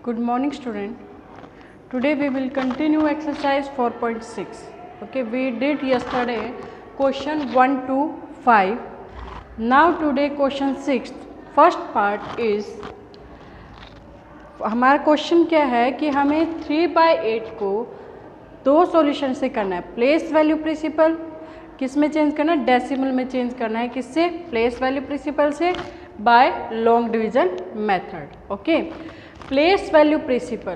Good morning, student. Today we will continue exercise 4.6. Okay, we did yesterday question 1 to 5. Now today question 6. First part is हमारा question क्या है कि हमें 3/8 को दो सॉल्यूशन से करना है. प्लेस वैल्यू प्रिंसिपल किस में चेंज करना है? डेसिमल में चेंज करना है. किससे? प्लेस वैल्यू प्रिंसिपल से by long division method. Okay, place value principle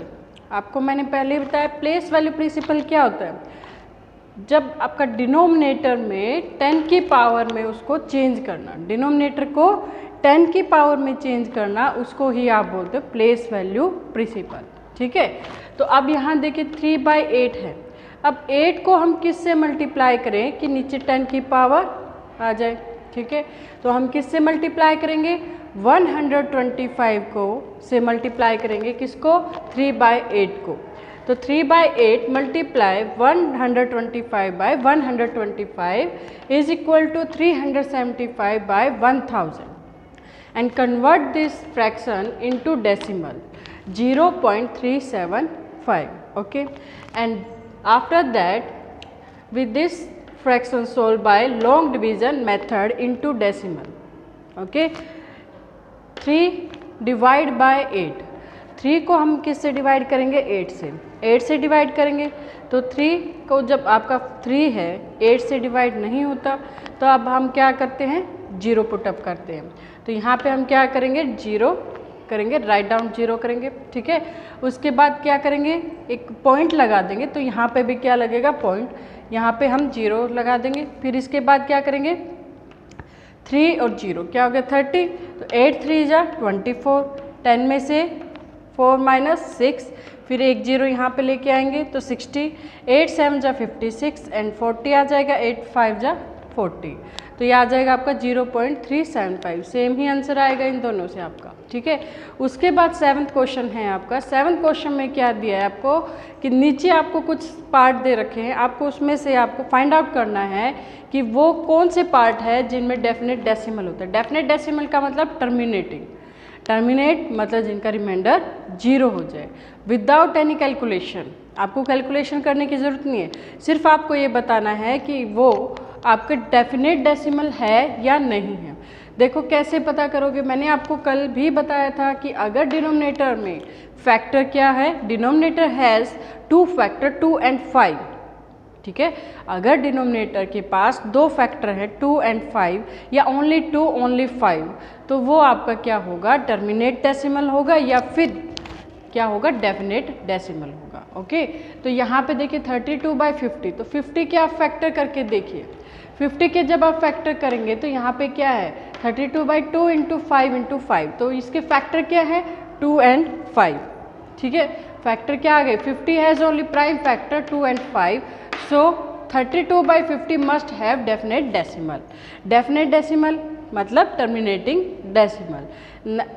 आपको मैंने पहले ही बताया. प्लेस वैल्यू प्रिंसिपल क्या होता है? जब आपका डिनोमिनेटर में 10 की पावर में उसको चेंज करना, डिनोमिनेटर को 10 की पावर में चेंज करना, उसको ही आप बोलते हो प्लेस वैल्यू प्रिंसिपल. ठीक है, तो अब यहाँ देखिए 3/8 है. अब 8 को हम किस से मल्टीप्लाई करें कि नीचे 10 की पावर आ जाए. ठीक है, तो हम किस से मल्टीप्लाई करेंगे? 125 को से मल्टीप्लाई करेंगे. किसको? 3/8 को. तो 3/8 multiply 125 by 125 is equal to 375 by 1000 and convert this fraction into decimal 0.375. okay, and after that with this fraction solved by long division method into decimal. okay, 3 divide by 8. 3 को हम किस से डिवाइड करेंगे? 8 से. 8 से डिवाइड करेंगे तो 3 को जब आपका 3 है 8 से डिवाइड नहीं होता, तो अब हम क्या करते हैं? 0 पुटअप करते हैं. तो यहाँ पे हम क्या करेंगे? 0 करेंगे, राइट डाउन 0 करेंगे. ठीक है, उसके बाद क्या करेंगे? एक पॉइंट लगा देंगे. तो यहाँ पे भी क्या लगेगा? पॉइंट. यहाँ पे हम 0 लगा देंगे. फिर इसके बाद क्या करेंगे? 3 और 0 क्या हो गया? 30. तो 8 3 जा 24. 10 में से 4 माइनस 6, फिर एक 0 यहाँ पे लेके आएंगे तो 60. 8 7 जा 56 एंड 40 आ जाएगा. 8 5 जा 40. तो ये आ जाएगा आपका 0.375. सेम ही आंसर आएगा इन दोनों से आपका. ठीक है, उसके बाद 7th क्वेश्चन है आपका. 7th क्वेश्चन में क्या दिया है आपको कि नीचे आपको कुछ पार्ट दे रखे हैं. आपको उसमें से आपको फाइंड आउट करना है कि वो कौन से पार्ट है जिनमें डेफिनेट डेसिमल होता है. डेफिनेट डेसिमल का मतलब टर्मिनेटिंग. टर्मिनेट मतलब जिनका रिमाइंडर 0 हो जाए विदाउट एनी कैलकुलेशन. आपको कैलकुलेशन करने की ज़रूरत नहीं है. सिर्फ आपको ये बताना है कि वो आपका डेफिनेट डेसिमल है या नहीं है. देखो कैसे पता करोगे? मैंने आपको कल भी बताया था कि अगर डिनोमिनेटर में फैक्टर क्या है? Denominator has 2 factor 2 and 5. ठीक है, अगर डिनोमिनेटर के पास 2 फैक्टर है 2 and 5 या ओनली 2 ओनली 5, तो वो आपका क्या होगा? टर्मिनेट डेसिमल होगा या फिर क्या होगा? डेफिनेट डेसिमल होगा. ओके, तो यहाँ पे देखिए 32/50. तो 50 के आप फैक्टर करके देखिए. 50 के जब आप फैक्टर करेंगे तो यहाँ पे क्या है? 32/2 इंटू 5 इंटू 5. तो इसके फैक्टर क्या है? 2 and 5. ठीक है, फैक्टर क्या आ गए? 50 has only prime factor 2 and 5. So 32/50 must have definite decimal. Definite decimal मतलब टर्मिनेटिंग डेसिमल.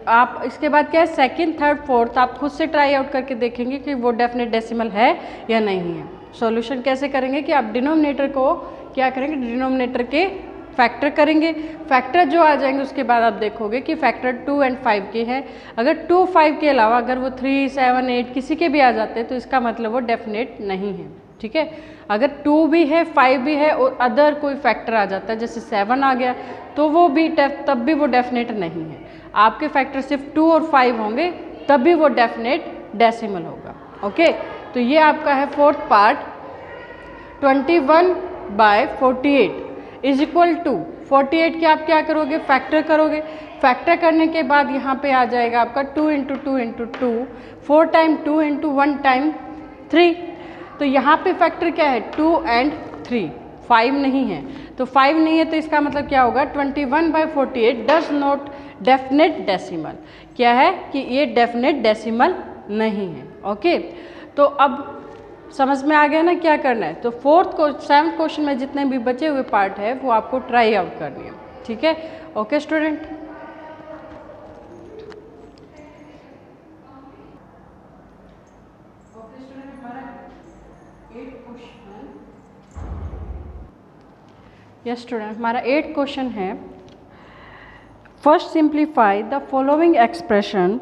आप इसके बाद क्या है? सेकंड, थर्ड, फोर्थ आप खुद से ट्राई आउट करके देखेंगे कि वो डेफिनेट डेसिमल है या नहीं है. सॉल्यूशन कैसे करेंगे कि आप डिनोमिनेटर को क्या करेंगे? डिनोमिनेटर के फैक्टर करेंगे. फैक्टर जो आ जाएंगे उसके बाद आप देखोगे कि फैक्टर 2 and 5 के हैं. अगर 2 5 के अलावा अगर वो 3 7 8 किसी के भी आ जाते हैं तो इसका मतलब वो डेफिनेट नहीं है. ठीक है, अगर 2 भी है 5 भी है और अदर कोई फैक्टर आ जाता है जैसे 7 आ गया तो वो भी तब भी वो डेफिनेट नहीं है. आपके फैक्टर सिर्फ 2 और 5 होंगे तब भी वो डेफिनेट डेसिमल होगा. ओके, तो ये आपका है fourth part. 21/48 is equal to 48 के आप क्या करोगे? फैक्टर करोगे. फैक्टर करने के बाद यहाँ पे आ जाएगा आपका 2 into 2 into 2, 4 time 2 into 1 time 3. तो यहाँ पे फैक्टर क्या है? 2 and 3. 5 नहीं है. तो 5 नहीं है तो इसका मतलब क्या होगा? 21/48 डज नॉट डेफिनेट डेसिमल. क्या है कि ये डेफिनेट डेसिमल नहीं है. ओके, तो अब समझ में आ गया ना क्या करना है. तो 7th क्वेश्चन में जितने भी बचे हुए पार्ट है वो आपको ट्राई आउट करनी है. ठीक है, ओके स्टूडेंट. यस स्टूडेंट, हमारा 8th क्वेश्चन है. First simplify the following expression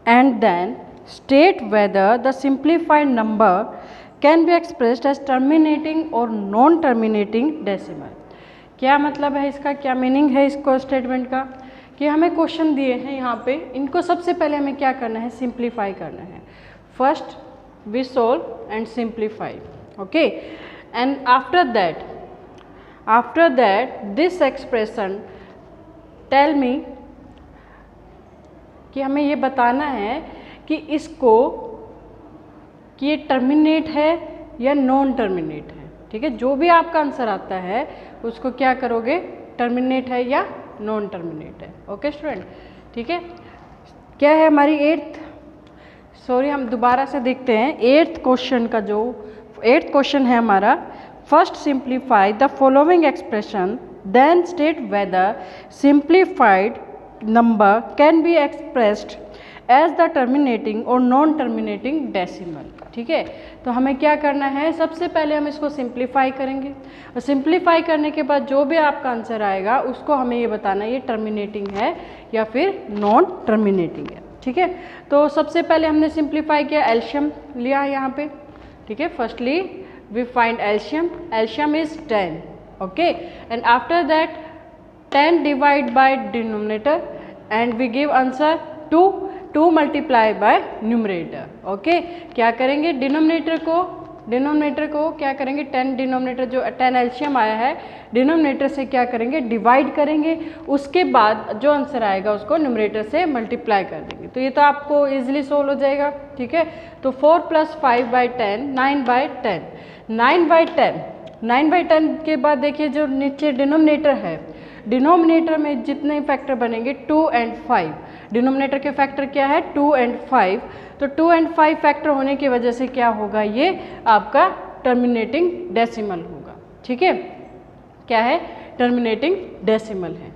and then state whether the simplified number can be expressed as terminating or non-terminating decimal। क्या मतलब है इसका, क्या मीनिंग है इसको स्टेटमेंट का, कि हमें क्वेश्चन दिए हैं यहाँ पे, इनको सबसे पहले हमें क्या करना है, सिंप्लीफाई करना है। First we solve and simplify, okay, and after that this expression tell me, कि हमें ये बताना है कि इसको, कि ये टर्मिनेट है या नॉन टर्मिनेट है। ठीक है, जो भी आपका आंसर आता है उसको क्या करोगे, टर्मिनेट है या नॉन टर्मिनेट है। ओके स्टूडेंट, ठीक है। क्या है हमारी हम दोबारा से देखते हैं एट्थ क्वेश्चन का, जो एट्थ क्वेश्चन है हमारा, first simplify the following expression then state whether simplified number can be expressed as the terminating और नॉन टर्मिनेटिंग डेसिमल। ठीक है, तो हमें क्या करना है, सबसे पहले हम इसको सिंप्लीफाई करेंगे, और सिंप्लीफाई करने के बाद जो भी आपका आंसर आएगा उसको हमें ये बताना है ये टर्मिनेटिंग है या फिर नॉन टर्मिनेटिंग है। ठीक है, तो सबसे पहले हमने सिंप्लीफाई किया, एलशियम लिया है यहाँ पे। ठीक है, firstly we find LCM is 10, okay, and after that 10 divide by denominator and we give answer 2 multiply by numerator. Okay, क्या करेंगे, डिनोमिनेटर को क्या करेंगे, 10 डिनोमिनेटर जो 10 एलशियम आया है डिनोमिनेटर से क्या करेंगे, डिवाइड करेंगे, उसके बाद जो आंसर आएगा उसको न्यूमरेटर से मल्टीप्लाई कर देंगे। तो ये तो आपको इजीली सोल्व हो जाएगा। ठीक है, तो 4 + 5 / 10 9/10 9/10 के बाद देखिए जो नीचे डिनोमिनेटर है, डिनोमिनेटर में जितने फैक्टर बनेंगे 2 और 5, डिनोमिनेटर के फैक्टर क्या है 2 और 5, तो 2 और 5 फैक्टर होने की वजह से क्या होगा, ये आपका टर्मिनेटिंग डेसिमल होगा। ठीक है, क्या है, टर्मिनेटिंग डेसिमल है।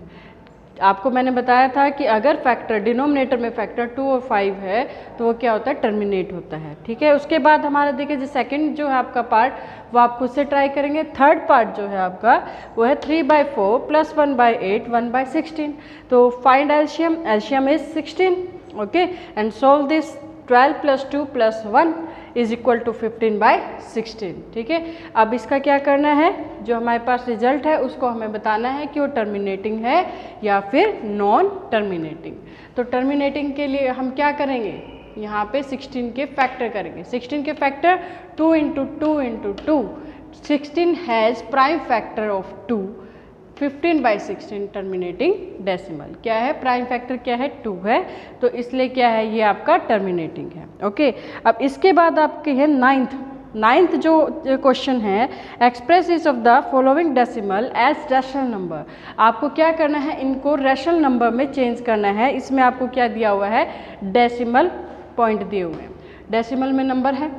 आपको मैंने बताया था कि अगर फैक्टर डिनोमिनेटर में फैक्टर 2 और 5 है तो वो क्या होता है, टर्मिनेट होता है। ठीक है, उसके बाद हमारा देखिए जो सेकंड जो है आपका पार्ट वो आप खुद से ट्राई करेंगे। थर्ड पार्ट जो है आपका वो है 3/4 + 1/8 1/16। तो find LCM is 16, okay, and solve this 12 + 2 + 1 is equal to 15/16। ठीक है, अब इसका क्या करना है, जो हमारे पास रिजल्ट है उसको हमें बताना है कि वो टर्मिनेटिंग है या फिर नॉन टर्मिनेटिंग। तो टर्मिनेटिंग के लिए हम क्या करेंगे, यहाँ पे 16 के फैक्टर करेंगे। 16 के factor 2 × 2 × 2, 16 has prime factor of 2, 15/16 terminating decimal. क्या है, प्राइम फैक्टर क्या है, 2 है, तो इसलिए क्या है, ये आपका टर्मिनेटिंग है। ओके, अब इसके बाद आपके है नाइन्थ जो क्वेश्चन है, express of the following decimal as rational number. आपको क्या करना है, इनको रैशनल नंबर में चेंज करना है। इसमें आपको क्या दिया हुआ है, डेसिमल पॉइंट दिए हुए हैं, डेसिमल में नंबर है,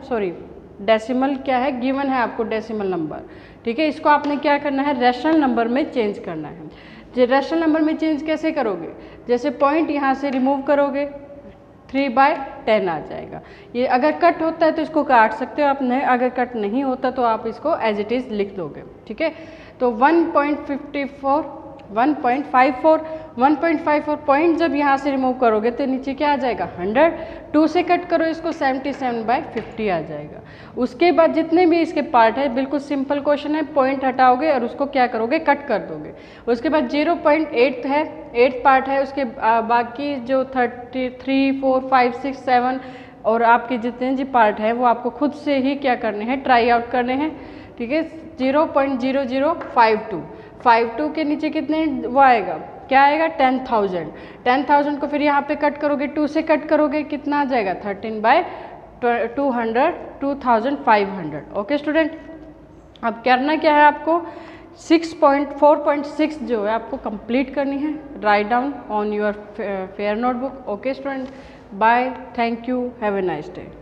डेसिमल क्या है, गिवन है आपको डेसिमल नंबर। ठीक है, इसको आपने क्या करना है, रैशनल नंबर में चेंज करना है। जो रैशनल नंबर में चेंज कैसे करोगे, जैसे पॉइंट यहाँ से रिमूव करोगे 3/10 आ जाएगा। ये अगर कट होता है तो इसको काट सकते हो आप, नहीं अगर कट नहीं होता तो आप इसको एज इट इज़ लिख दोगे। ठीक है, तो 1.54 पॉइंट जब यहाँ से रिमूव करोगे तो नीचे क्या आ जाएगा, 100। 2 से कट करो इसको 77/50 आ जाएगा। उसके बाद जितने भी इसके पार्ट है, बिल्कुल सिंपल क्वेश्चन है, पॉइंट हटाओगे और उसको क्या करोगे, कट कर दोगे। उसके बाद 0.8 है, 8 पार्ट है, उसके बाकी जो 33 4 5 6 7 और आपके जितने जी पार्ट हैं वो आपको खुद से ही क्या करने हैं, ट्राई आउट करने हैं। ठीक है, 0.0052 के नीचे कितने वो आएगा, क्या आएगा, 10,000 को फिर यहाँ पे कट करोगे, 2 से कट करोगे, कितना आ जाएगा, 13/200 2500। ओके स्टूडेंट, अब करना क्या है आपको, 4.6 जो है आपको कंप्लीट करनी है, write down on your fair notebook. Okay student, bye, thank you, have a nice day.